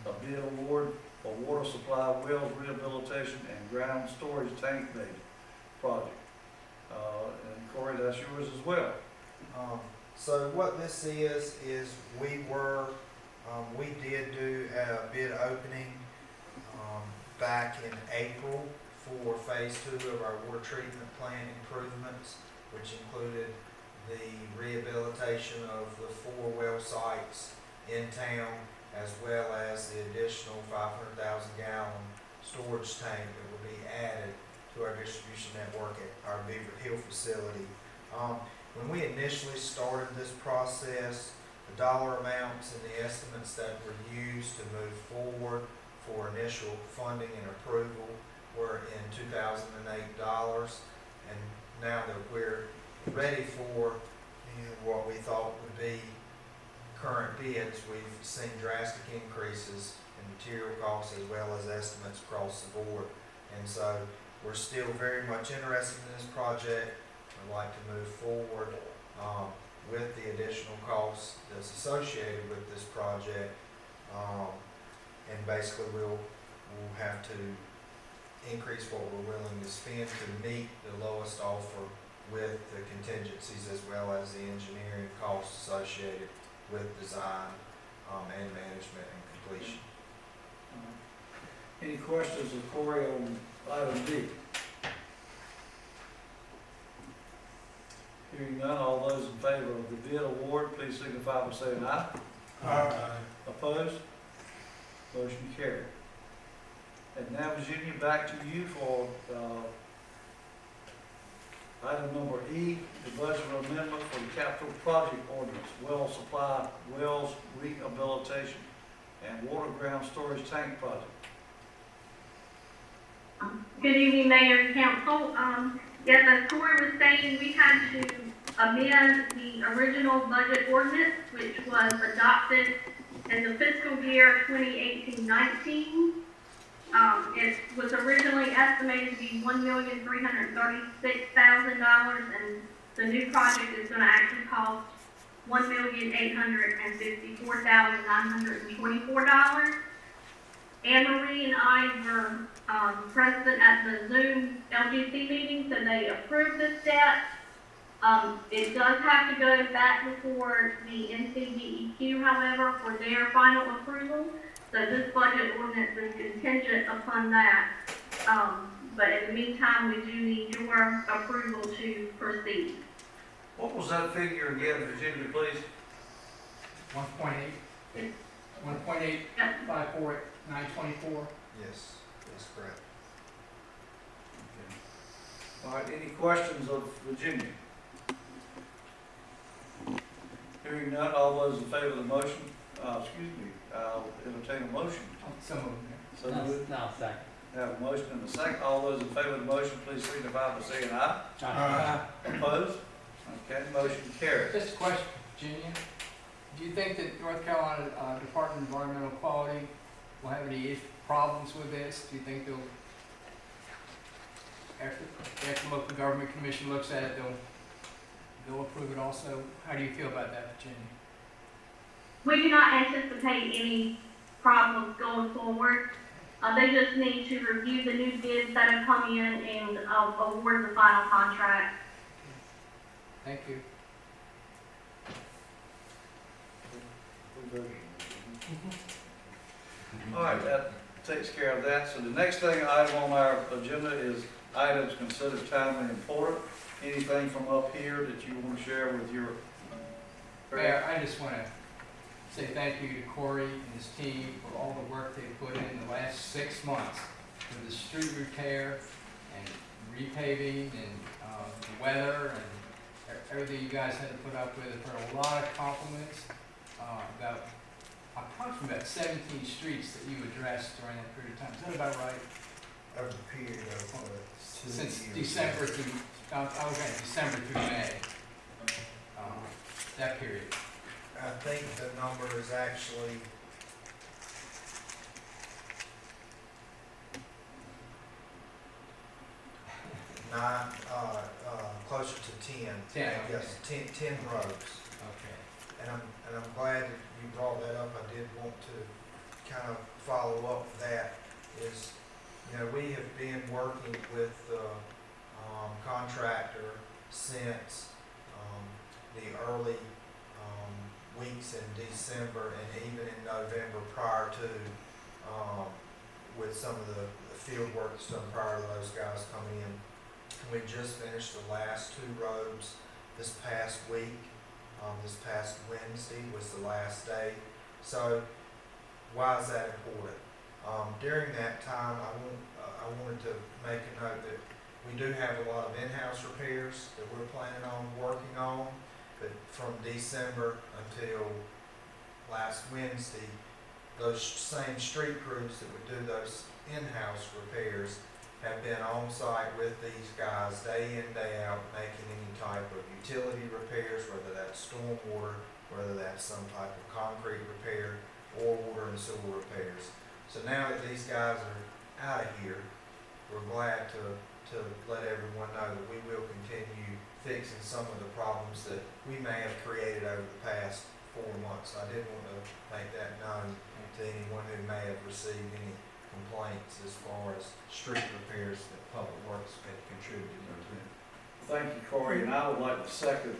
A bid award for water supply, wells rehabilitation, and ground storage tank main project. And Corey, that's yours as well. So what this is we did do a bid opening, back in April for phase 2 of our water treatment plant improvements, which included the rehabilitation of the 4 well sites in town, as well as the additional 500,000 gallon storage tank that will be added to our distribution network at our Beaver Hill facility. When we initially started this process, the dollar amounts and the estimates that were used to move forward for initial funding and approval were in $2008, and now that we're ready for what we thought would be current bids, we've seen drastic increases in material costs as well as estimates across the board. And so we're still very much interested in this project. I'd like to move forward with the additional costs that's associated with this project. And basically we'll have to increase what we're willing to spend to meet the lowest offer with the contingencies as well as the engineering costs associated with design and management and completion. Any questions of Corey on item D? Hearing none, all those in favor of the bid award, please signify by saying aye. Opposed? Motion carried. And now, Virginia, back to you for item number E, the budget amendment for the capital project ordinance, well supply, wells rehabilitation, and water ground storage tank project. Good evening, Mayor and Council. Yes, as Corey was saying, we had to amend the original budget ordinance, which was adopted in the fiscal year 2018-19. It was originally estimated to be $1,336,000, and the new project is going to actually cost $1,854,924. Anne Marie and I were present at the Zoom LGC meeting, so they approved this debt. It does have to go back before the NCDEQ, however, for their final approval. So this budget ordinance is contingent upon that. But in the meantime, we do need your approval to proceed. What was that figure again, Virginia, please? 1.8. 1.854,924. Yes, that's correct. Okay. All right, any questions of Virginia? Hearing none, all those in favor of the motion, I'll entertain a motion. Some of them. So moved. No, second. Have a motion and a second. All those in favor of the motion, please signify by saying aye. Opposed? Okay, motion carries. Just a question, Virginia. Do you think that North Carolina Department of Environmental Quality will have any problems with this? Do you think they'll, after the local government commission looks at it, they'll approve it also? How do you feel about that, Virginia? We do not anticipate any problems going forward. They just need to review the new bids that have come in and award the final contract. Thank you. All right, that takes care of that. So the next item on our agenda is items considered timely and important. Anything from up here that you want to share with your? Mayor, I just want to say thank you to Corey and his team for all the work they put in the last 6 months for the street repair and repaving and the weather and everything you guys had to put up with. I've heard a lot of compliments about approximately about 17 streets that you addressed during that period of time. Is that about right? Over the period of, 2 Since years. December through, okay, December through May, that period. I think the number is actually nine, closer to 10. 10, okay. Yes, 10 roads. Okay. And I'm glad that you brought that up. I did want to kind of follow up with that. Is, you know, we have been working with the contractor since the early weeks in December and even in November prior to, with some of the field work that's done prior to those guys coming in. We just finished the last 2 roads this past week. This past Wednesday was the last day. So why is that important? During that time, I wanted to make a note that we do have a lot of in-house repairs that we're planning on working on, but from December until last Wednesday, those same street crews that would do those in-house repairs have been on site with these guys day in, day out, making any type of utility repairs, whether that's stormwater, whether that's some type of concrete repair, or water and sewer repairs. So now that these guys are out of here, we're glad to let everyone know that we will continue fixing some of the problems that we may have created over the past 4 months. I did want to make that known to anyone who may have received any complaints as far as street repairs that Public Works had contributed to. Thank you, Corey, and I would like to second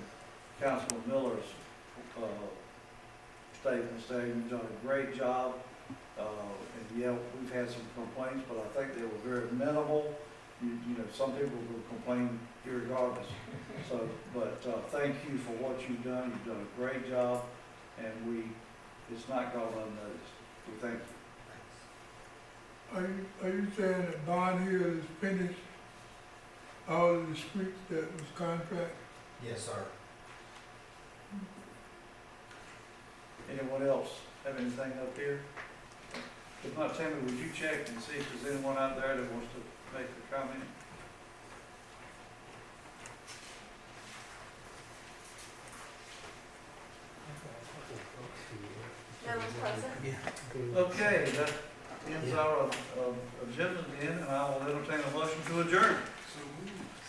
Councilman Miller's statement saying you've done a great job. And yeah, we've had some complaints, but I think they were very minimal. You know, some people will complain irregardless. So, but thank you for what you've done. You've done a great job, and it's not gone unnoticed. We thank you. Are you saying that Bond Hill has finished all of the streets that was contracted? Yes, sir. Anyone else have anything up here? If not, Tammy, would you check and see if there's anyone out there that wants to make a comment? No one's present? Okay, that ends our agenda then, and I will entertain a motion to adjourn.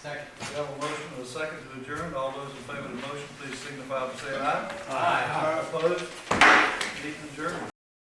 Second. We have a motion and a second to adjourn. All those in favor of the motion, please signify by saying aye. Aye. Opposed? Meeting adjourned.